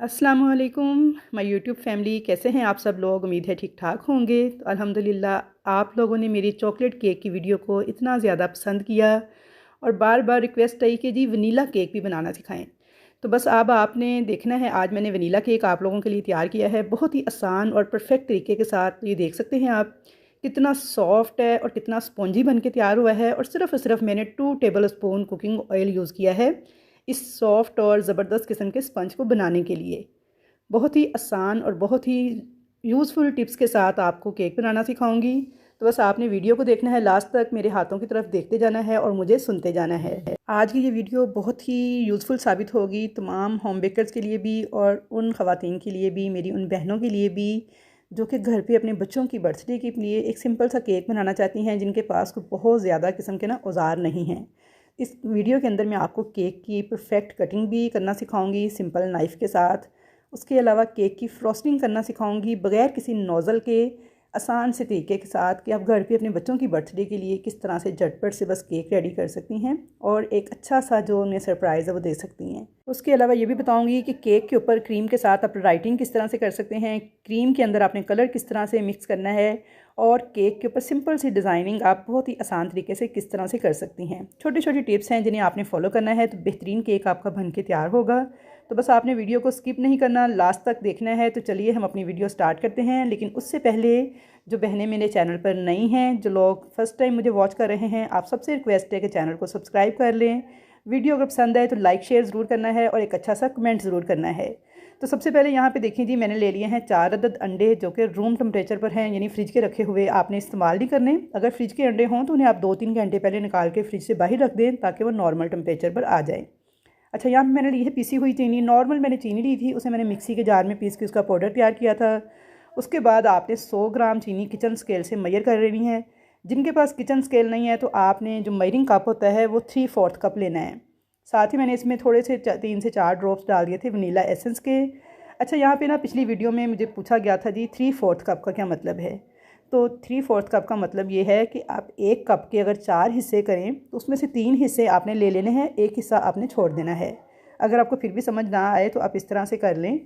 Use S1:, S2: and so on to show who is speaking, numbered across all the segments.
S1: अस्सलामुअलैकुम my YouTube family, कैसे हैं आप सब लोग। उम्मीद है ठीक ठाक होंगे। तो अल्हम्दुलिल्लाह आप लोगों ने मेरी चॉकलेट केक की वीडियो को इतना ज़्यादा पसंद किया और बार बार रिक्वेस्ट आई कि जी वनीला केक भी बनाना सिखाएं। तो बस अब आपने देखना है, आज मैंने वनीला केक आप लोगों के लिए तैयार किया है बहुत ही आसान और परफेक्ट तरीके के साथ। ये देख सकते हैं आप कितना सॉफ्ट है और कितना स्पॉन्जी बन के तैयार हुआ है। और सिर्फ मैंने 2 table spoon cooking oil use किया है इस सॉफ्ट और ज़बरदस्त किस्म के स्पंज को बनाने के लिए। बहुत ही आसान और बहुत ही यूज़फुल टिप्स के साथ आपको केक बनाना सिखाऊंगी। तो बस आपने वीडियो को देखना है, लास्ट तक मेरे हाथों की तरफ देखते जाना है और मुझे सुनते जाना है। आज की ये वीडियो बहुत ही यूज़फुल साबित होगी तमाम होम बेकर्स के लिए भी और उन ख़वातीन के लिए भी, मेरी उन बहनों के लिए भी जो कि घर पे अपने बच्चों की बर्थडे के लिए एक सिंपल सा केक बनाना चाहती हैं, जिनके पास कोई बहुत ज़्यादा किस्म के औज़ार नहीं हैं। इस वीडियो के अंदर मैं आपको केक की परफेक्ट कटिंग भी करना सिखाऊंगी सिंपल नाइफ़ के साथ। उसके अलावा केक की फ्रॉस्टिंग करना सिखाऊंगी बग़ैर किसी नोज़ल के, आसान से तरीके के साथ कि आप घर पे अपने बच्चों की बर्थडे के लिए किस तरह से झटपट से बस केक रेडी कर सकती हैं और एक अच्छा सा जो उन्हें सरप्राइज़ है वो दे सकती हैं। उसके अलावा ये भी बताऊंगी कि केक के ऊपर क्रीम के साथ आप राइटिंग किस तरह से कर सकते हैं, क्रीम के अंदर आपने कलर किस तरह से मिक्स करना है और केक के ऊपर सिंपल सी डिज़ाइनिंग आप बहुत ही आसान तरीके से किस तरह से कर सकती हैं। छोटी छोटी टिप्स हैं जिन्हें आपने फॉलो करना है तो बेहतरीन केक आपका बन के तैयार होगा। तो बस आपने वीडियो को स्किप नहीं करना, लास्ट तक देखना है। तो चलिए हम अपनी वीडियो स्टार्ट करते हैं। लेकिन उससे पहले जो बहनें मेरे चैनल पर नई हैं, जो लोग फर्स्ट टाइम मुझे वॉच कर रहे हैं, आप सबसे रिक्वेस्ट है कि चैनल को सब्सक्राइब कर लें। वीडियो अगर पसंद आए तो लाइक शेयर ज़रूर करना है और एक अच्छा सा कमेंट ज़रूर करना है। तो सबसे पहले यहाँ पे देखिए जी, मैंने ले लिए हैं 4 अदद अंडे जो कि रूम टेम्परेचर पर हैं, यानी फ्रिज के रखे हुए आपने इस्तेमाल नहीं करने। अगर फ्रिज के अंडे हों तो उन्हें आप 2-3 घंटे पहले निकाल के फ्रिज से बाहर रख दें ताकि वो नॉर्मल टेम्परेचर पर आ जाए। अच्छा, यहाँ पे मैंने ली है पीसी हुई चीनी। नॉर्मल मैंने चीनी ली थी, उसे मैंने मिक्सी के जार में पीस के उसका पाउडर तैयार किया था। उसके बाद आपने 100 ग्राम चीनी किचन स्केल से मेजर कर लेनी है। जिनके पास किचन स्केल नहीं है तो आपने जो मेजरिंग कप होता है वो 3/4 कप लेना है। साथ ही मैंने इसमें थोड़े से 3 से 4 ड्रॉप्स डाल दिए थे वनीला एसेंस के। अच्छा, यहाँ पे ना पिछली वीडियो में मुझे पूछा गया था जी 3/4 कप का क्या मतलब है। तो 3/4 कप का मतलब ये है कि आप एक कप के अगर 4 हिस्से करें तो उसमें से 3 हिस्से आपने ले लेने हैं, एक हिस्सा आपने छोड़ देना है। अगर आपको फिर भी समझ ना आए तो आप इस तरह से कर लें,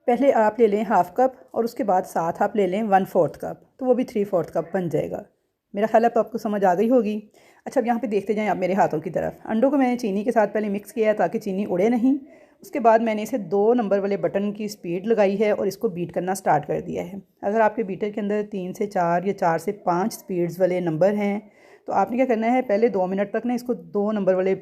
S1: पहले आप ले लें हाफ़ कप और उसके बाद साथ आप ले लें 1/4 कप, तो वो भी 3/4 कप बन जाएगा। मेरा ख्याल है तो आपको समझ आ गई होगी। अच्छा, अब यहाँ पे देखते जाएं आप मेरे हाथों की तरफ। अंडों को मैंने चीनी के साथ पहले मिक्स किया है ताकि चीनी उड़े नहीं। उसके बाद मैंने इसे 2 नंबर वाले बटन की स्पीड लगाई है और इसको बीट करना स्टार्ट कर दिया है। अगर आपके बीटर के अंदर 3 से 4 या 4 से 5 स्पीड्स वाले नंबर हैं तो आपने क्या करना है, पहले 2 मिनट तक ना इसको 2 नंबर वाले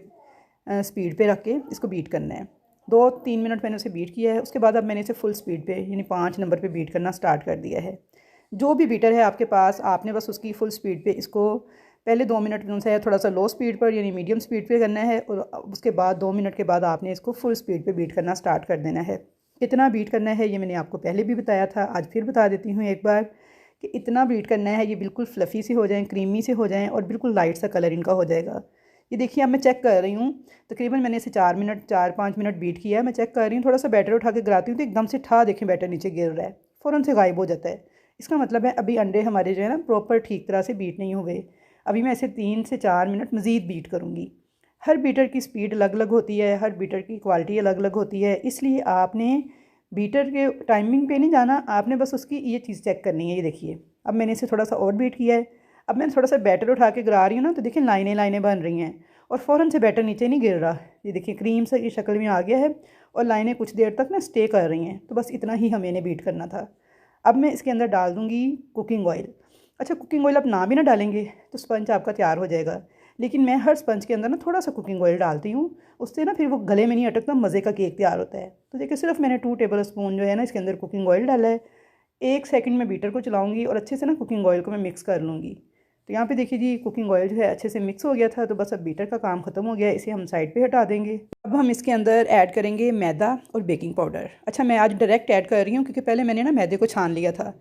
S1: स्पीड पे रख के इसको बीट करना है। 2-3 मिनट मैंने उसे बीट किया है। उसके बाद अब मैंने इसे फुल स्पीड पे यानी 5 नंबर पे बीट करना स्टार्ट कर दिया है। जो भी बीटर है आपके पास, आपने बस उसकी फुल स्पीड पे इसको पहले 2 मिनट में से थोड़ा सा लो स्पीड पर यानी मीडियम स्पीड पे करना है और उसके बाद 2 मिनट के बाद आपने इसको फुल स्पीड पे बीट करना स्टार्ट कर देना है। कितना बीट करना है ये मैंने आपको पहले भी बताया था, आज फिर बता देती हूँ एक बार कि इतना बीट करना है ये बिल्कुल फ्लफ़ी से हो जाएँ, क्रीमी से हो जाएँ और बिल्कुल लाइट सा कलर इनका हो जाएगा। ये देखिए, अब मैं चेक कर रही हूँ, तकरीबन मैंने इसे 4-5 मिनट बीट किया है। मैं चेक कर रही हूँ, थोड़ा सा बैटर उठा के गिराती हूँ तो एकदम से ठा देखें बैटर नीचे गिर रहा है, फ़ौरन से गायब हो जाता है। इसका मतलब है अभी अंडे हमारे जो है ना प्रॉपर ठीक तरह से बीट नहीं हुए। अभी मैं इसे 3 से 4 मिनट मज़ीद बीट करूँगी। हर बीटर की स्पीड अलग अलग होती है, हर बीटर की क्वालिटी अलग अलग होती है, इसलिए आपने बीटर के टाइमिंग पे नहीं जाना, आपने बस उसकी ये चीज़ चेक करनी है। ये देखिए, अब मैंने इसे थोड़ा सा और बीट किया है। अब मैं थोड़ा सा बैटर उठा के गिरा रही हूँ ना तो देखिए लाइनें लाइनें बन रही हैं और फ़ौरन से बैटर नीचे नहीं गिर रहा। ये देखिए क्रीम से की शक्ल में आ गया है और लाइनें कुछ देर तक ना स्टे कर रही हैं। तो बस इतना ही हमें इन्हें बीट करना था। अब मैं इसके अंदर डाल दूँगी कुकिंग ऑयल। अच्छा, कुकिंग ऑयल आप ना भी ना डालेंगे तो स्पंज आपका तैयार हो जाएगा, लेकिन मैं हर स्पंज के अंदर ना थोड़ा सा कुकिंग ऑयल डालती हूँ, उससे ना फिर वो गले में नहीं अटकता, मज़े का केक तैयार होता है। तो देखिए सिर्फ मैंने 2 टेबल स्पून जो है ना इसके अंदर कुकिंग ऑयल डाला है। 1 सेकंड में बीटर को चलाऊँगी और अच्छे से ना कुकिंग ऑयल को मैं मिक्स कर लूँगी। तो यहाँ पे देखिए जी, कुकिंग ऑयल जो है अच्छे से मिक्स हो गया था। तो बस अब बीटर का काम ख़त्म हो गया है, इसे हम साइड पे हटा देंगे। अब हम इसके अंदर ऐड करेंगे मैदा और बेकिंग पाउडर। अच्छा, मैं आज डायरेक्ट ऐड कर रही हूँ क्योंकि पहले मैंने ना मैदे को छान लिया था।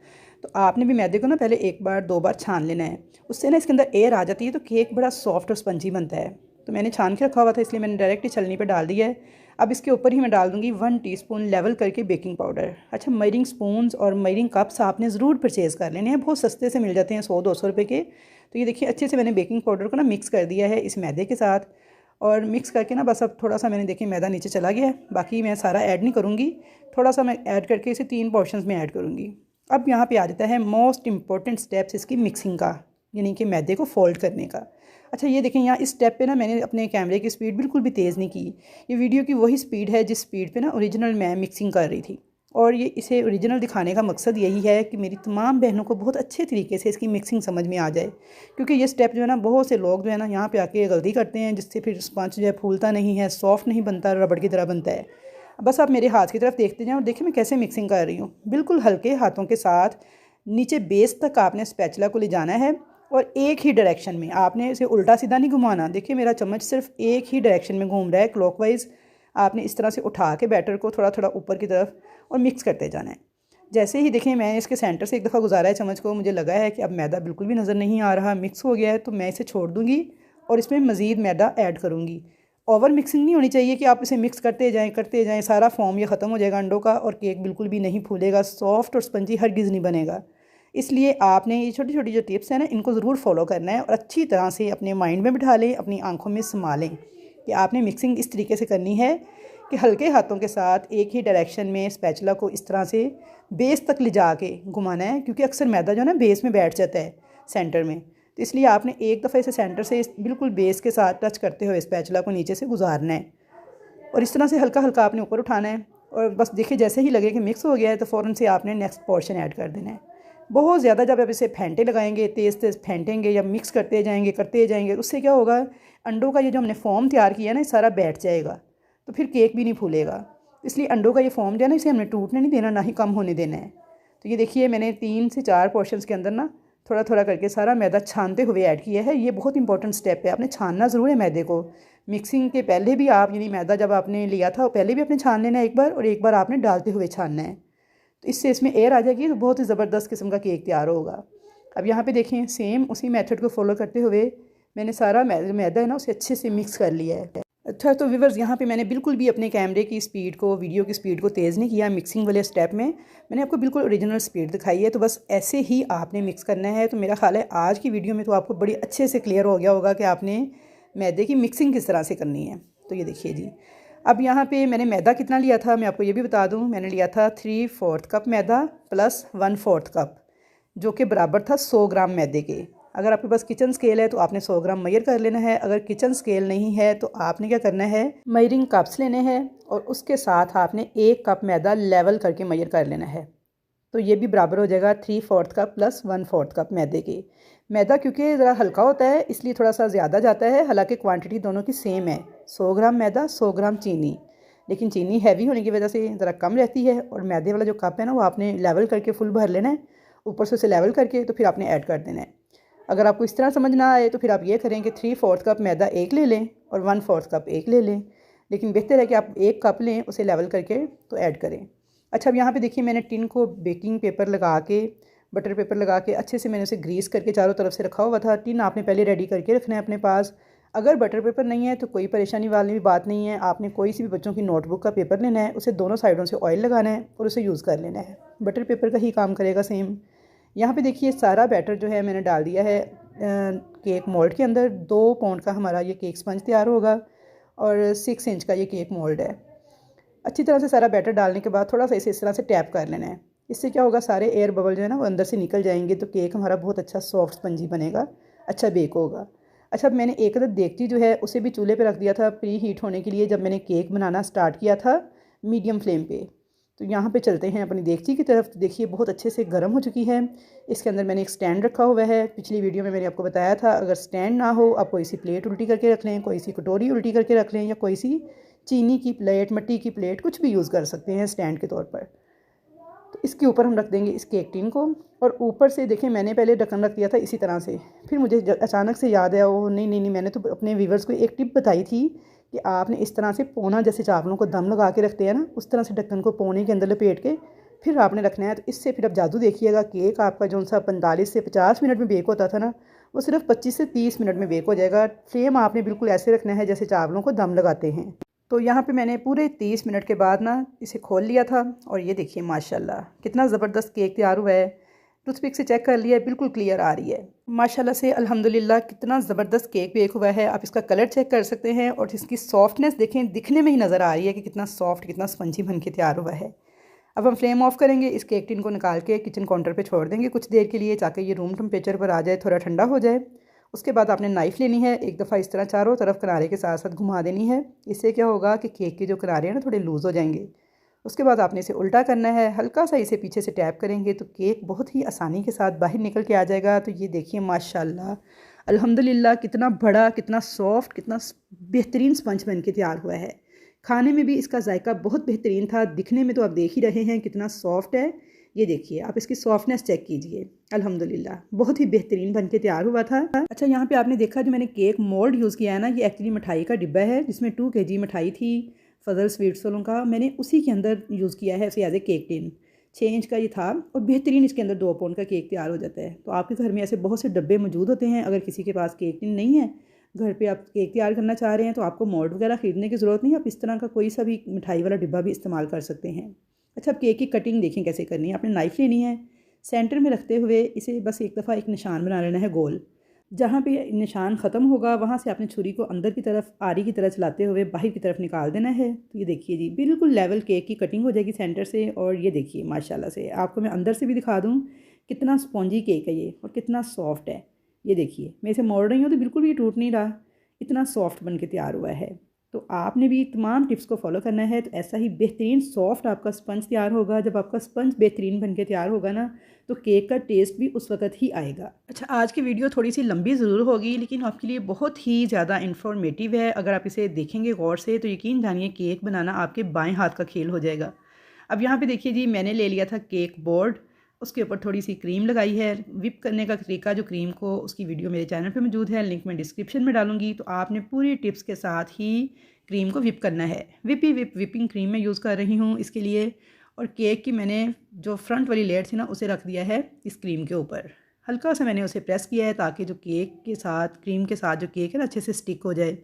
S1: तो आपने भी मैदे को ना पहले 1 बार 2 बार छान लेना है, उससे ना इसके अंदर एयर आ जाती है तो केक बड़ा सॉफ्ट और स्पंजी बनता है। तो मैंने छान के रखा हुआ था इसलिए मैंने डायरेक्ट ही छलनी पर डाल दिया है। अब इसके ऊपर ही मैं डाल दूँगी 1 टीस्पून लेवल करके बेकिंग पाउडर। अच्छा, मेजरिंग स्पून्स और मेजरिंग कप्स आपने ज़रूर परचेज़ कर लेने हैं, बहुत सस्ते से मिल जाते हैं 100-200 रुपये के। तो ये देखिए अच्छे से मैंने बेकिंग पाउडर को ना मिक्स कर दिया है इस मैदे के साथ और मिक्स करके ना बस अब थोड़ा सा मैंने देखिए मैदा नीचे चला गया है, बाकी मैं सारा ऐड नहीं करूँगी, थोड़ा सा मैं ऐड करके इसे 3 पोर्शंस में ऐड करूँगी। अब यहाँ पे आ जाता है मोस्ट इम्पॉर्टेंट स्टेप्स इसकी मिक्सिंग का, यानी कि मैदे को फोल्ड करने का। अच्छा ये देखें यहाँ इस स्टेप पे ना मैंने अपने कैमरे की स्पीड बिल्कुल भी तेज़ नहीं की। ये वीडियो की वही स्पीड है जिस स्पीड पे ना ओरिजिनल मैं मिक्सिंग कर रही थी, और ये इसे ओरिजिनल दिखाने का मकसद यही है कि मेरी तमाम बहनों को बहुत अच्छे तरीके से इसकी मिक्सिंग समझ में आ जाए। क्योंकि ये स्टेप जो है ना बहुत से लोग जो है ना यहाँ पे आके गलती करते हैं, जिससे फिर स्पंज जो है फूलता नहीं है, सॉफ्ट नहीं बनता, रबड़ की तरह बनता है। बस आप मेरे हाथ की तरफ देखते जाएँ और देखिए मैं कैसे मिक्सिंग कर रही हूँ। बिल्कुल हल्के हाथों के साथ नीचे बेस तक आपने स्पैचुला को ले जाना है और एक ही डायरेक्शन में, आपने इसे उल्टा सीधा नहीं घुमाना। देखिए मेरा चम्मच सिर्फ एक ही डायरेक्शन में घूम रहा है, क्लॉकवाइज। आपने इस तरह से उठा के बैटर को थोड़ा थोड़ा ऊपर की तरफ और मिक्स करते जाना है। जैसे ही देखिए मैंने इसके सेंटर से एक दफ़ा गुजारा है चम्मच को, मुझे लगा है कि अब मैदा बिल्कुल भी नज़र नहीं आ रहा, मिक्स हो गया है, तो मैं इसे छोड़ दूँगी और इसमें मज़ीद मैदा ऐड करूँगी। ओवर मिक्सिंग नहीं होनी चाहिए कि आप इसे मिक्स करते जाएँ, सारा फॉर्म ये ख़त्म हो जाएगा अंडों का और केक बिल्कुल भी नहीं फूलेगा, सॉफ्ट और स्पंजी हरगिज़ नहीं बनेगा। इसलिए आपने ये छोटी छोटी जो टिप्स हैं ना, इनको ज़रूर फॉलो करना है और अच्छी तरह से अपने माइंड में बिठा लें, अपनी आंखों में समा लें कि आपने मिक्सिंग इस तरीके से करनी है कि हल्के हाथों के साथ एक ही डायरेक्शन में स्पैचुला को इस तरह से बेस तक ले जा के घुमाना है। क्योंकि अक्सर मैदा जो है ना बेस में बैठ जाता है सेंटर में, तो इसलिए आपने एक दफ़ा इसे सेंटर से बिल्कुल बेस के साथ टच करते हुए स्पैचुला को नीचे से गुजारना है और इस तरह से हल्का हल्का आपने ऊपर उठाना है। और बस देखिए जैसे ही लगे कि मिक्स हो गया है तो फ़ौरन से आपने नेक्स्ट पोर्शन ऐड कर देना है। बहुत ज़्यादा जब आप इसे फेंटे लगाएंगे, तेज़ तेज़ फेंटेंगे या मिक्स करते जाएंगे, उससे क्या होगा, अंडों का ये जो हमने फॉर्म तैयार किया है ना, सारा बैठ जाएगा, तो फिर केक भी नहीं फूलेगा। इसलिए अंडों का ये फॉर्म जो है ना, इसे हमने टूटने नहीं देना, ना ही कम होने देना है। तो ये देखिए मैंने 3 से 4 पोर्शंस के अंदर ना थोड़ा थोड़ा करके सारा मैदा छानते हुए ऐड किया है। ये बहुत इंपॉर्टेंट स्टेप है, आपने छानना ज़रूर है मैदे को। मिक्सिंग के पहले भी आप, यानी मैदा जब आपने लिया था पहले भी आपने छान लेना है एक बार, और एक बार आपने डालते हुए छानना है, तो इससे इसमें एयर आ जाएगी, तो बहुत ही ज़बरदस्त किस्म का केक तैयार होगा। अब यहाँ पे देखें सेम उसी मेथड को फॉलो करते हुए मैंने सारा मैदा है ना उसे अच्छे से मिक्स कर लिया है। अच्छा तो व्यूअर्स यहाँ पे मैंने बिल्कुल भी अपने कैमरे की स्पीड को, वीडियो की स्पीड को तेज़ नहीं किया। मिक्सिंग वाले स्टेप में मैंने आपको बिल्कुल ओरिजिनल स्पीड दिखाई है, तो बस ऐसे ही आपने मिक्स करना है। तो मेरा ख्याल है आज की वीडियो में तो आपको बड़ी अच्छे से क्लियर हो गया होगा कि आपने मैदे की मिक्सिंग किस तरह से करनी है। तो ये देखिए जी, अब यहाँ पे मैंने मैदा कितना लिया था मैं आपको ये भी बता दूँ। मैंने लिया था 3/4 कप मैदा प्लस 1/4 कप, जो कि बराबर था 100 ग्राम मैदे के। अगर आपके पास किचन स्केल है तो आपने 100 ग्राम मेजर कर लेना है। अगर किचन स्केल नहीं है तो आपने क्या करना है, मेजरिंग कप्स लेने हैं और उसके साथ आपने 1 कप मैदा लेवल करके मेजर कर लेना है। तो ये भी बराबर हो जाएगा 3/4 कप प्लस 1/4 कप मैदे के। मैदा क्योंकि ज़रा हल्का होता है इसलिए थोड़ा सा ज़्यादा जाता है, हालांकि क्वांटिटी दोनों की सेम है, 100 ग्राम मैदा 100 ग्राम चीनी। लेकिन चीनी हैवी होने की वजह से ज़रा कम रहती है, और मैदे वाला जो कप है ना वो आपने लेवल करके फुल भर लेना है, ऊपर से उसे लेवल करके तो फिर आपने ऐड कर देना है। अगर आपको इस तरह समझ ना आए तो फिर आप ये करें कि 3/4 कप मैदा एक ले लें और 1/4 कप एक ले लें, लेकिन बेहतर है कि आप 1 कप लें, उसे लेवल करके तो ऐड करें। अच्छा अब यहाँ पे देखिए मैंने टिन को बेकिंग पेपर लगा के, बटर पेपर लगा के अच्छे से मैंने उसे ग्रीस करके चारों तरफ से रखा हुआ था। टिन आपने पहले रेडी करके रखना है अपने पास। अगर बटर पेपर नहीं है तो कोई परेशानी वाली भी बात नहीं है, आपने कोई सी भी बच्चों की नोटबुक का पेपर लेना है, उसे दोनों साइडों से ऑयल लगाना है और उसे यूज़ कर लेना है। बटर पेपर का ही काम करेगा सेम। यहाँ पे देखिए सारा बैटर जो है मैंने डाल दिया है केक मोल्ड के अंदर। 2 पाउंड का हमारा ये केक स्पंज तैयार होगा और 6 इंच का ये केक मोल्ड है। अच्छी तरह से सारा बैटर डालने के बाद थोड़ा सा इसे इस तरह से टैप कर लेना है। इससे क्या होगा, सारे एयर बबल जो है ना वो अंदर से निकल जाएंगे, तो केक हमारा बहुत अच्छा सॉफ्ट स्पंजी बनेगा, अच्छा बेक होगा। अच्छा मैंने एक अदद देगची जो है उसे भी चूल्हे पे रख दिया था प्री हीट होने के लिए, जब मैंने केक बनाना स्टार्ट किया था मीडियम फ्लेम पे। तो यहाँ पे चलते हैं अपनी देगची की तरफ। तो देखिए बहुत अच्छे से गर्म हो चुकी है। इसके अंदर मैंने एक स्टैंड रखा हुआ है, पिछली वीडियो में मैंने आपको बताया था। अगर स्टैंड ना हो आप कोई सी प्लेट उल्टी करके रख लें, कोई सी कटोरी उल्टी करके रख लें, या कोई सी चीनी की प्लेट, मिट्टी की प्लेट, कुछ भी यूज़ कर सकते हैं स्टैंड के तौर पर। तो इसके ऊपर हम रख देंगे इस केक टिन को, और ऊपर से देखें मैंने पहले ढक्कन रख दिया था इसी तरह से। फिर मुझे अचानक से याद आया, वो नहीं मैंने तो अपने व्यूवर्स को एक टिप बताई थी कि आपने इस तरह से पोना, जैसे चावलों को दम लगा के रखते हैं ना, उस तरह से ढक्कन को पोने के अंदर लपेट के फिर आपने रखना है। तो इससे फिर आप जादू देखिएगा, केक आपका जो सा 45 से 50 मिनट में बेक होता था ना, वो सिर्फ 25 से 30 मिनट में बेक हो जाएगा। फ्लेम आपने बिल्कुल ऐसे रखना है जैसे चावलों को दम लगाते हैं। तो यहाँ पे मैंने पूरे 30 मिनट के बाद ना इसे खोल लिया था, और ये देखिए माशाल्लाह कितना ज़बरदस्त केक तैयार हुआ है। टूथपिक से चेक कर लिया, बिल्कुल क्लियर आ रही है माशाल्लाह से अल्हम्दुलिल्लाह। कितना ज़बरदस्त केक बेक हुआ है, आप इसका कलर चेक कर सकते हैं और इसकी सॉफ्टनेस देखें, दिखने में ही नज़र आ रही है कि कितना सॉफ्ट, कितना स्पंजी बन के तैयार हुआ है। अब हम फ्लेम ऑफ करेंगे, इस केक टिन को निकाल के किचन काउंटर पे छोड़ देंगे कुछ देर के लिए, ताकि ये रूम टेम्परेचर पर आ जाए, थोड़ा ठंडा हो जाए। उसके बाद आपने नाइफ़ लेनी है, एक दफ़ा इस तरह चारों तरफ किनारे के साथ साथ घुमा देनी है। इससे क्या होगा कि केक के जो किनारे हैं ना थोड़े लूज़ हो जाएंगे। उसके बाद आपने इसे उल्टा करना है, हल्का सा इसे पीछे से टैप करेंगे तो केक बहुत ही आसानी के साथ बाहर निकल के आ जाएगा। तो ये देखिए माशाल्लाह अल्हम्दुलिल्लाह कितना बड़ा, कितना सॉफ्ट, कितना बेहतरीन स्पंज बन के तैयार हुआ है। खाने में भी इसका जायका बहुत बेहतरीन था, दिखने में तो आप देख ही रहे हैं कितना सॉफ्ट है। ये देखिए, आप इसकी सॉफ्टनेस चेक कीजिए, अल्हम्दुलिल्लाह बहुत ही बेहतरीन बन के तैयार हुआ था। अच्छा, यहाँ पे आपने देखा जो मैंने केक मोल्ड यूज़ किया है ना, ये एक्चुअली मिठाई का डिब्बा है जिसमें 2 kg मिठाई थी फजल स्वीट्स वालों का, मैंने उसी के अंदर यूज़ किया है इसे as a cake tin. 6 inch का ये था और बेहतरीन इसके अंदर 2 पाउंड का केक तैयार हो जाता है। तो आपके घर में ऐसे बहुत से डब्बे मौजूद होते हैं, अगर किसी के पास केक टिन नहीं है, घर पे आप केक तैयार करना चाह रहे हैं, तो आपको मोल्ड वगैरह ख़रीदने की ज़रूरत नहीं है, आप इस तरह का कोई सा भी मिठाई वाला डिब्बा भी इस्तेमाल कर सकते हैं। अच्छा, अब केक की कटिंग देखें कैसे करनी है। आपने नाइफ़ लेनी है, सेंटर में रखते हुए इसे बस एक दफ़ा एक निशान बना लेना है गोल। जहाँ पे निशान ख़त्म होगा वहाँ से आपने छुरी को अंदर की तरफ आरी की तरह चलाते हुए बाहर की तरफ निकाल देना है। तो ये देखिए जी, बिल्कुल लेवल केक की कटिंग हो जाएगी सेंटर से। और ये देखिए माशाल्लाह से, आपको मैं अंदर से भी दिखा दूँ कितना स्पॉन्जी केक है ये और कितना सॉफ्ट है। ये देखिए, मैं इसे मोड़ रही हूँ तो बिल्कुल भी टूट नहीं रहा, इतना सॉफ्ट बन के तैयार हुआ है। तो आपने भी तमाम टिप्स को फॉलो करना है, तो ऐसा ही बेहतरीन सॉफ्ट आपका स्पंज तैयार होगा। जब आपका स्पंज बेहतरीन बन के तैयार होगा ना, तो केक का टेस्ट भी उस वक्त ही आएगा। अच्छा, आज की वीडियो थोड़ी सी लंबी ज़रूर होगी, लेकिन आपके लिए बहुत ही ज़्यादा इन्फॉर्मेटिव है। अगर आप इसे देखेंगे गौर से तो यकीन जानिए केक बनाना आपके बाएं हाथ का खेल हो जाएगा। अब यहाँ पे देखिए जी, मैंने ले लिया था केक बोर्ड, उसके ऊपर थोड़ी सी क्रीम लगाई है। विप करने का तरीका जो क्रीम को, उसकी वीडियो मेरे चैनल पे मौजूद है, लिंक मैं डिस्क्रिप्शन में डालूंगी। तो आपने पूरी टिप्स के साथ ही क्रीम को विप करना है। विपिंग क्रीम मैं यूज़ कर रही हूँ इसके लिए। और केक की मैंने जो फ्रंट वाली लेयर थी ना, उसे रख दिया है इस क्रीम के ऊपर। हल्का सा मैंने उसे प्रेस किया है ताकि जो केक के साथ, क्रीम के साथ जो केक है ना, अच्छे से स्टिक हो जाए।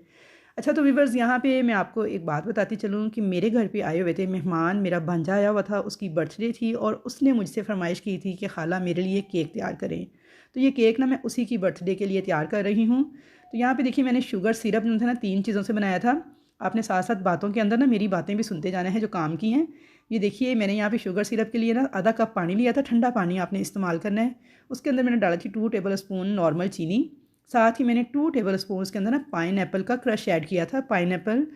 S1: अच्छा, तो व्यूअर्स, यहाँ पे मैं आपको एक बात बताती चलूँ कि मेरे घर पे आए हुए थे मेहमान, मेरा भांजा आया हुआ था, उसकी बर्थडे थी और उसने मुझसे फरमाइश की थी कि खाला मेरे लिए केक तैयार करें। तो ये केक ना मैं उसी की बर्थडे के लिए तैयार कर रही हूँ। तो यहाँ पे देखिए, मैंने शुगर सिरप जो था ना 3 चीज़ों से बनाया था। आपने साथ साथ बातों के अंदर ना मेरी बातें भी सुनते जाना है जो काम की हैं। ये देखिए, मैंने यहाँ पे शुगर सिरप के लिए ना आधा कप पानी लिया था, ठंडा पानी आपने इस्तेमाल करना है। उसके अंदर मैंने डाला थी 2 टेबल स्पून नॉर्मल चीनी। साथ ही मैंने 2 टेबल स्पून के अंदर ना पाइनएप्पल का क्रश ऐड किया था। पाइनएप्पल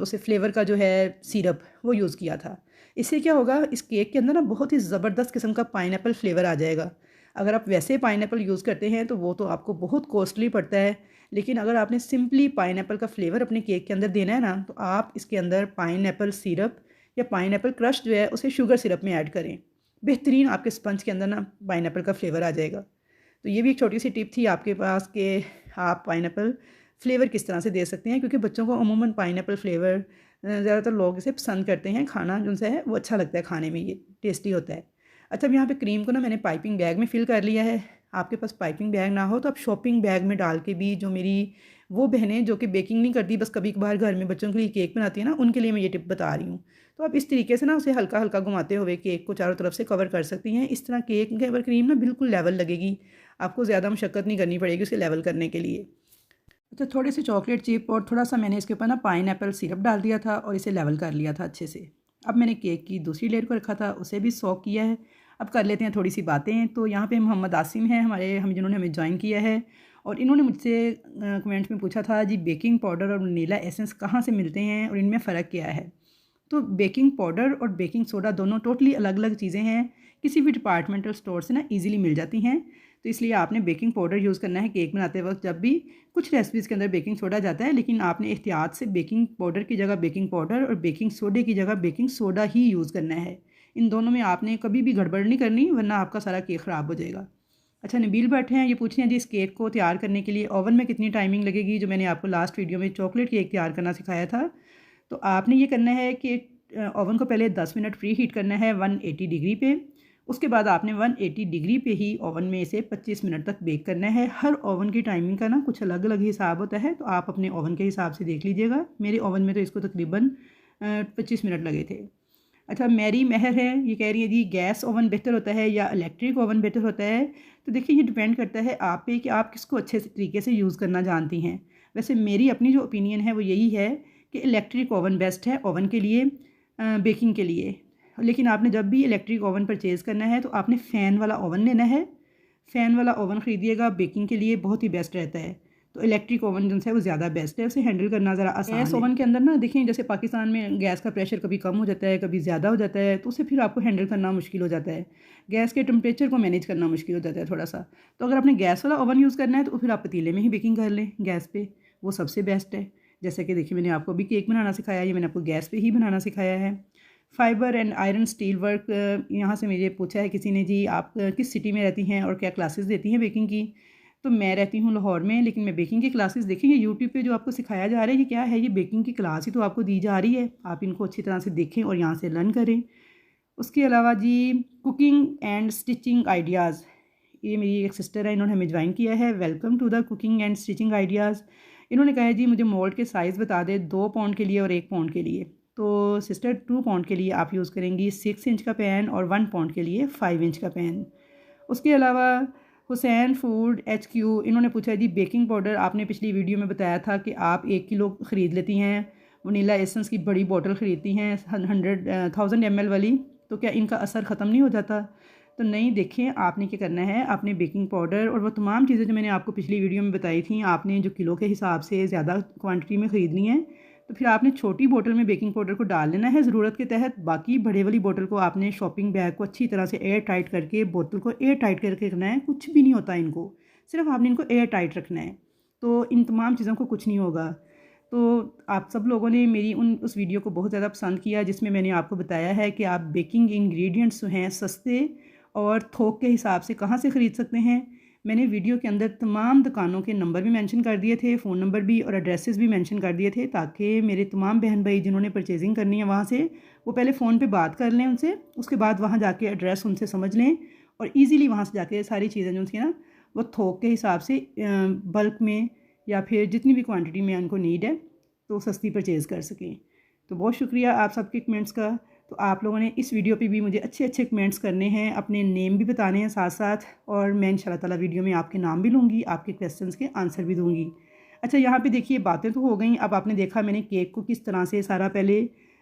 S1: उसे फ्लेवर का जो है सिरप वो यूज़ किया था। इससे क्या होगा, इस केक के अंदर ना बहुत ही ज़बरदस्त किस्म का पाइनएप्पल फ्लेवर आ जाएगा। अगर आप वैसे पाइनएप्पल यूज़ करते हैं तो वो तो आपको बहुत कॉस्टली पड़ता है, लेकिन अगर आपने सिंपली पाइनएप्पल का फ्लेवर अपने केक के अंदर देना है ना, तो आप इसके अंदर पाइनएप्पल सिरप या पाइनएप्पल क्रश जो है उसे शुगर सिरप में ऐड करें। बेहतरीन आपके स्पंज के अंदर ना पाइनएप्पल का फ्लेवर आ जाएगा। तो ये भी एक छोटी सी टिप थी आपके पास कि आप पाइनएप्पल फ्लेवर किस तरह से दे सकते हैं, क्योंकि बच्चों को अमूमन पाइनएप्पल फ्लेवर ज़्यादातर लोग इसे पसंद करते हैं। खाना जो है वो अच्छा लगता है, खाने में ये टेस्टी होता है। अच्छा, अब यहाँ पे क्रीम को ना मैंने पाइपिंग बैग में फ़िल कर लिया है। आपके पास पाइपिंग बैग ना हो तो आप शॉपिंग बैग में डाल के भी, जो मेरी वो बहनें जो कि बेकिंग नहीं करती, बस कभी कभार घर में बच्चों के लिए केक बनाती है ना, उनके लिए मैं ये टिप बता रही हूँ। तो आप इस तरीके से ना उसे हल्का हल्का घुमाते हुए केक को चारों तरफ से कवर कर सकती हैं। इस तरह केक के ऊपर क्रीम ना बिल्कुल लेवल लगेगी, आपको ज़्यादा मशक्क़त नहीं करनी पड़ेगी उसे लेवल करने के लिए। तो थोड़े से चॉकलेट चिप और थोड़ा सा मैंने इसके ऊपर ना पाइनएप्पल सिरप डाल दिया था और इसे लेवल कर लिया था अच्छे से। अब मैंने केक की दूसरी लेयर को रखा था, उसे भी सॉक किया है। अब कर लेते हैं थोड़ी सी बातें। तो यहाँ पे मोहम्मद आसिम हैं हमारे, जिन्होंने हमें ज्वाइन किया है, और इन्होंने मुझसे कमेंट्स में पूछा था जी बेकिंग पाउडर और वनीला एसेंस कहाँ से मिलते हैं और इनमें फ़र्क क्या है। तो बेकिंग पाउडर और बेकिंग सोडा दोनों टोटली अलग अलग चीज़ें हैं, किसी भी डिपार्टमेंटल स्टोर से ना इजीली मिल जाती हैं। तो इसलिए आपने बेकिंग पाउडर यूज़ करना है केक बनाते वक्त। जब भी कुछ रेसिपीज़ के अंदर बेकिंग सोडा जाता है, लेकिन आपने एहतियात से बेकिंग पाउडर की जगह बेकिंग पाउडर और बेकिंग सोडे की जगह बेकिंग सोडा ही यूज़ करना है। इन दोनों में आपने कभी भी गड़बड़ नहीं करनी, वरना आपका सारा केक ख़राब हो जाएगा। अच्छा, नबील भट्ट हैं, ये पूछ रहे हैं जी इस केक को तैयार करने के लिए ओवन में कितनी टाइमिंग लगेगी। जो मैंने आपको लास्ट वीडियो में चॉकलेट केक तैयार करना सिखाया था, तो आपने ये करना है कि ओवन को पहले 10 मिनट प्री हीट करना है 180 डिग्री पे। उसके बाद आपने 180 डिग्री पे ही ओवन में इसे 25 मिनट तक बेक करना है। हर ओवन की टाइमिंग का ना कुछ अलग अलग हिसाब होता है, तो आप अपने ओवन के हिसाब से देख लीजिएगा। मेरे ओवन में तो इसको तकरीबन 25 मिनट लगे थे। अच्छा, मेरी महर है, ये कह रही है जी गैस ओवन बेहतर होता है या इलेक्ट्रिक ओवन बेहतर होता है। तो देखिए ये डिपेंड करता है आप पे कि आप किसको अच्छे से तरीके से यूज़ करना जानती हैं। वैसे मेरी अपनी जो ओपिनियन है वो यही है कि इलेक्ट्रिक ओवन बेस्ट है ओवन के लिए, बेकिंग के लिए। लेकिन आपने जब भी इलेक्ट्रिक ओवन परचेज़ करना है तो आपने फ़ैन वाला ओवन लेना है। फ़ैन वाला ओवन ख़रीदिएगा, बेकिंग के लिए बहुत ही बेस्ट रहता है। तो इलेक्ट्रिक ओवन जो है वो ज़्यादा बेस्ट है, उसे हैंडल करना ज़रा आसान है। गैस ओवन के अंदर ना देखें, जैसे पाकिस्तान में गैस का प्रेशर कभी कम हो जाता है, कभी ज़्यादा हो जाता है, तो उसे फिर आपको हैंडल करना मुश्किल हो जाता है। गैस के टेम्परेचर को मैनेज करना मुश्किल हो जाता है थोड़ा सा। तो अगर आपने गैस वाला ओवन यूज़ करना है तो फिर आप पतीले में ही बेकिंग कर लें गैस पे, वो सबसे बेस्ट है। जैसे कि देखिए मैंने आपको भी केक बनाना सिखाया, ये मैंने आपको गैस पे ही बनाना सिखाया है। Fibre and iron steel work, यहाँ से मुझे पूछा है किसी ने जी आप किस सिटी में रहती हैं और क्या क्लासेस देती हैं बेकिंग की। तो मैं रहती हूँ लाहौर में, लेकिन मैं बेकिंग की क्लासेस देखेंगे यूट्यूब पे जो आपको सिखाया जा रहा है, ये क्या है, ये बेकिंग की क्लास ही तो आपको दी जा रही है। आप इनको अच्छी तरह से देखें और यहाँ से लर्न करें। उसके अलावा जी कुकिंग एंड स्टिचिंग आइडियाज़, ये मेरी एक सिस्टर है, इन्होंने हमें ज्वाइन किया है। Welcome to the cooking and stitching ideas. इन्होंने कहा है जी मुझे मोल्ड के साइज़ बता दे 2 पाउंड के लिए और 1 पाउंड के लिए। तो सिस्टर 2 पाउंड के लिए आप यूज़ करेंगी 6 इंच का पैन और 1 पाउंड के लिए 5 इंच का पैन। उसके अलावा हुसैन फूड HQ, इन्होंने पूछा जी बेकिंग पाउडर आपने पिछली वीडियो में बताया था कि आप 1 किलो ख़रीद लेती हैं, वनीला एसेंस की बड़ी बोतल ख़रीदती हैं 1000 ml वाली, तो क्या इनका असर ख़त्म नहीं हो जाता? तो नहीं, देखें आपने क्या करना है, आपने बेकिंग पाउडर और वो तमाम चीज़ें जो मैंने आपको पिछली वीडियो में बताई थी, आपने जो किलो के हिसाब से ज़्यादा क्वांटिटी में ख़रीदनी है, तो फिर आपने छोटी बोतल में बेकिंग पाउडर को डाल लेना है ज़रूरत के तहत। बाकी बड़े वाली बोतल को आपने शॉपिंग बैग को अच्छी तरह से एयर टाइट करके, बोतल को एयर टाइट करके रखना है। कुछ भी नहीं होता इनको, सिर्फ आपने इनको एयर टाइट रखना है, तो इन तमाम चीज़ों को कुछ नहीं होगा। तो आप सब लोगों ने मेरी उस वीडियो को बहुत ज़्यादा पसंद किया जिसमें मैंने आपको बताया है कि आप बेकिंग इंग्रेडिएंट्स जो हैं सस्ते और थोक के हिसाब से कहाँ से ख़रीद सकते हैं। मैंने वीडियो के अंदर तमाम दुकानों के नंबर भी मेंशन कर दिए थे, फ़ोन नंबर भी और एड्रेसेस भी मेंशन कर दिए थे, ताकि मेरे तमाम बहन भाई जिन्होंने परचेजिंग करनी है वहाँ से, वो पहले फ़ोन पे बात कर लें उनसे, उसके बाद वहाँ जाके एड्रेस उनसे समझ लें और ईज़िली वहाँ से जाके सारी चीज़ें जो उनकी ना वो थोक के हिसाब से बल्क में या फिर जितनी भी क्वान्टिटी में उनको नीड है तो सस्ती परचेज़ कर सकें। तो बहुत शुक्रिया आप सबके कमेंट्स का। तो आप लोगों ने इस वीडियो पे भी मुझे अच्छे अच्छे कमेंट्स करने हैं, अपने नेम भी बताने हैं साथ साथ, और मैं इंशाल्लाह ताला वीडियो में आपके नाम भी लूँगी, आपके क्वेश्चंस के आंसर भी दूँगी। अच्छा, यहाँ पे देखिए बातें तो हो गई। अब आपने देखा मैंने केक को किस तरह से सारा पहले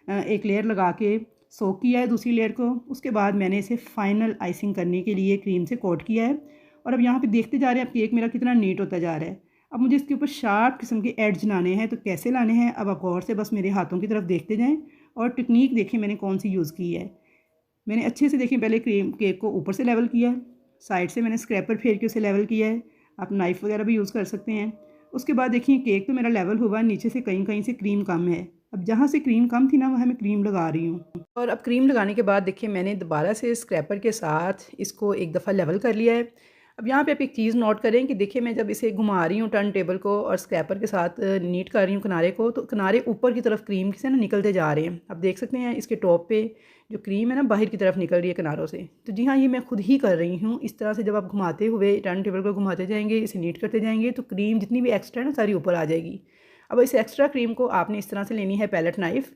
S1: एक लेयर लगा के सोक किया है दूसरी लेयर को, उसके बाद मैंने इसे फाइनल आइसिंग करने के लिए क्रीम से कोट किया है। और अब यहाँ पर देखते जा रहे हैं अब केक मेरा कितना नीट होता जा रहा है। अब मुझे इसके ऊपर शार्प किस्म के एड्ज लाने हैं, तो कैसे लाने हैं अब आप गौर से बस मेरे हाथों की तरफ देखते जाएं और टेक्निक देखें मैंने कौन सी यूज़ की है। मैंने अच्छे से देखें पहले क्रीम केक को ऊपर से लेवल किया है, साइड से मैंने स्क्रैपर फेर के उसे लेवल किया है, आप नाइफ़ वगैरह भी यूज़ कर सकते हैं। उसके बाद देखिए केक तो मेरा लेवल हुआ, नीचे से कहीं कहीं से क्रीम कम है। अब जहाँ से क्रीम कम थी ना वहाँ मैं क्रीम लगा रही हूँ। और अब क्रीम लगाने के बाद देखिए मैंने दोबारा से स्क्रैपर के साथ इसको एक दफ़ा लेवल कर लिया है। अब यहाँ पे आप एक चीज़ नोट करें कि देखिए मैं जब इसे घुमा रही हूँ टर्न टेबल को और स्क्रैपर के साथ नीट कर रही हूँ किनारे को, तो किनारे ऊपर की तरफ क्रीम से ना निकलते जा रहे हैं। आप देख सकते हैं इसके टॉप पे जो क्रीम है ना बाहर की तरफ निकल रही है किनारों से। तो जी हाँ, ये मैं खुद ही कर रही हूँ। इस तरह से जब आप घुमाते हुए टर्न टेबल को घुमाते जाएंगे, इसे नीट करते जाएंगे, तो क्रीम जितनी भी एक्स्ट्रा है ना सारी ऊपर आ जाएगी। अब इस एक्स्ट्रा क्रीम को आपने इस तरह से लेनी है पैलेट नाइफ़,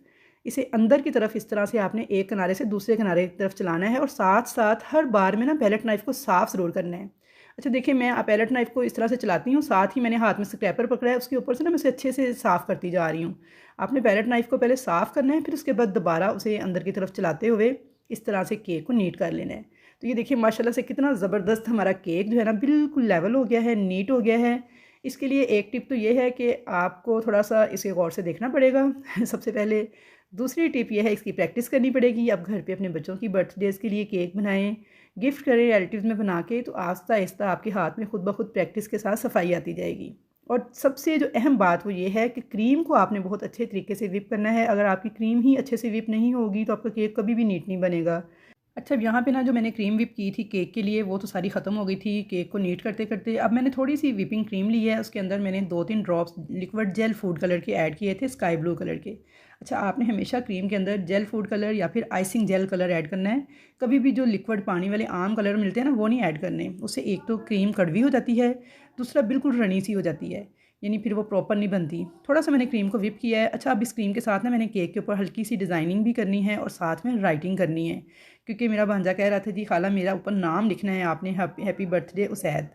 S1: इसे अंदर की तरफ इस तरह से आपने एक किनारे से दूसरे किनारे की तरफ चलाना है और साथ साथ हर बार में ना पैलेट नाइफ़ को साफ़ ज़रूर करना है। अच्छा देखिए मैं पैलेट नाइफ़ को इस तरह से चलाती हूँ, साथ ही मैंने हाथ में स्क्रैपर पकड़ा है, उसके ऊपर से ना मैं उसे अच्छे से साफ़ करती जा रही हूँ। आपने पैलेट नाइफ़ को पहले साफ़ करना है, फिर उसके बाद दोबारा उसे अंदर की तरफ चलाते हुए इस तरह से केक को नीट कर लेना है। तो ये देखिए माशाल्लाह से कितना ज़बरदस्त हमारा केक जो है ना बिल्कुल लेवल हो गया है, नीट हो गया है। इसके लिए एक टिप तो ये है कि आपको थोड़ा सा इसे गौर से देखना पड़ेगा सबसे पहले। दूसरी टिप ये है इसकी प्रैक्टिस करनी पड़ेगी। आप घर पे अपने बच्चों की बर्थडेज़ के लिए केक बनाएं, गिफ्ट करें रिलेटिव्स में बना के, तो आहिस्ता आहिस्ता आपके हाथ में खुद ब खुद प्रैक्टिस के साथ सफाई आती जाएगी। और सबसे जो अहम बात वो ये है कि क्रीम को आपने बहुत अच्छे तरीके से विप करना है। अगर आपकी क्रीम ही अच्छे से विप नहीं होगी तो आपका केक कभी भी नीट नहीं बनेगा। अच्छा, अब यहाँ पे ना जो मैंने क्रीम विप की थी केक के लिए वो तो सारी ख़त्म हो गई थी केक को नीट करते करते। अब मैंने थोड़ी सी विपिंग क्रीम ली है, उसके अंदर मैंने 2-3 drops liquid gel food colour के ऐड किए थे, स्काई ब्लू कलर के। अच्छा, आपने हमेशा क्रीम के अंदर जेल फूड कलर या फिर आइसिंग जेल कलर ऐड करना है। कभी भी जो लिक्विड पानी वाले आम कलर मिलते हैं ना वो नहीं ऐड करने, उससे एक तो क्रीम कड़वी हो जाती है, दूसरा बिल्कुल रनी सी हो जाती है। यानी फिर वो प्रॉपर नहीं बनती। थोड़ा सा मैंने क्रीम को विप किया है। अच्छा, अब इस क्रीम के साथ ना मैंने केक के ऊपर हल्की सी डिज़ाइनिंग भी करनी है और साथ में राइटिंग करनी है, क्योंकि मेरा भांजा कह रहा था जी खाला मेरा ऊपर नाम लिखना है आपने, हैप्पी बर्थडे उसैद।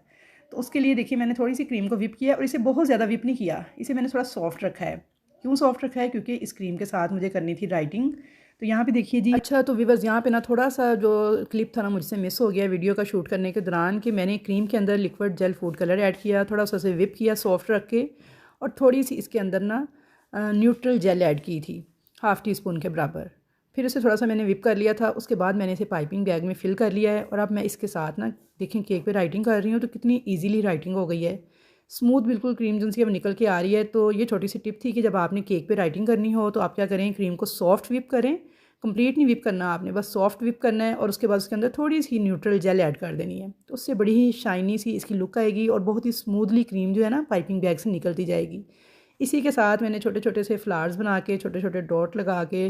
S1: तो उसके लिए देखिए मैंने थोड़ी सी क्रीम को विप किया और इसे बहुत ज़्यादा विप नहीं किया, इसे मैंने थोड़ा सॉफ्ट रखा है। क्यों सॉफ्ट रखा है? क्योंकि इस क्रीम के साथ मुझे करनी थी राइटिंग। तो यहाँ पे देखिए जी। अच्छा, तो व्यूअर्स यहाँ पे ना थोड़ा सा जो क्लिप था ना मुझसे मिस हो गया वीडियो का शूट करने के दौरान, कि मैंने क्रीम के अंदर liquid gel food colour add किया, थोड़ा सा उसे विप किया सॉफ्ट रख के, और थोड़ी सी इसके अंदर ना न्यूट्रल जेल ऐड की थी, हाफ़ टी स्पून के बराबर। फिर उसे थोड़ा सा मैंने विप कर लिया था। उसके बाद मैंने इसे पाइपिंग बैग में फ़िल कर लिया है। और अब मैं इसके साथ ना देखें केक पे राइटिंग कर रही हूँ तो कितनी इजीली राइटिंग हो गई है, स्मूथ बिल्कुल क्रीम जो सी अब निकल के आ रही है। तो ये छोटी सी टिप थी कि जब आपने केक पे राइटिंग करनी हो तो आप क्या करें, क्रीम को सॉफ्ट विप करें, कंप्लीट नहीं विप करना आपने, बस सॉफ्ट विप करना है। और उसके बाद उसके अंदर थोड़ी सी न्यूट्रल जेल ऐड कर देनी है, तो उससे बड़ी ही शाइनी सी इसकी लुक आएगी और बहुत ही स्मूथली क्रीम जो है ना पाइपिंग बैग से निकलती जाएगी। इसी के साथ मैंने छोटे छोटे से फ्लावर्स बना के, छोटे छोटे डॉट लगा के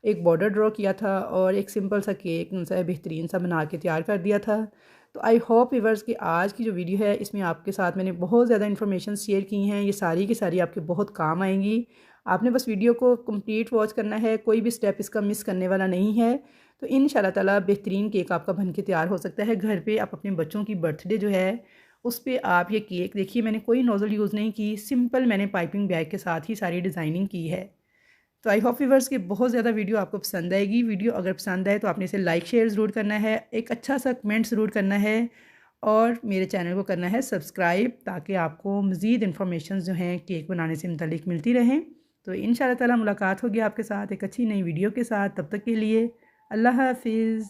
S1: एक बॉर्डर ड्रॉ किया था और एक सिंपल सा केक सा बेहतरीन सा बना के तैयार कर दिया था। तो आई होप व्यूअर्स कि आज की जो वीडियो है इसमें आपके साथ मैंने बहुत ज़्यादा इन्फॉर्मेशन शेयर की हैं, ये सारी की सारी आपके बहुत काम आएंगी। आपने बस वीडियो को कंप्लीट वॉच करना है, कोई भी स्टेप इसका मिस करने वाला नहीं है। तो इंशाल्लाह ताला बेहतरीन केक आपका बन के तैयार हो सकता है घर पे। आप अपने बच्चों की बर्थडे जो है उस पर आप ये केक देखिए, मैंने कोई नोज़ल यूज़ नहीं की, सिंपल मैंने पाइपिंग बैग के साथ ही सारी डिज़ाइनिंग की है। तो आई होप व्यूअर्स कि बहुत ज़्यादा वीडियो आपको पसंद आएगी। वीडियो अगर पसंद आए तो आपने इसे लाइक शेयर ज़रूर करना है, एक अच्छा सा कमेंट ज़रूर करना है और मेरे चैनल को करना है सब्सक्राइब, ताकि आपको मज़ीद इन्फॉर्मेशन जो हैं केक बनाने से मुतालिक मिलती रहें। तो इंशाल्लाह ताला मुलाकात होगी आपके साथ एक अच्छी नई वीडियो के साथ। तब तक के लिए अल्लाह हाफिज़।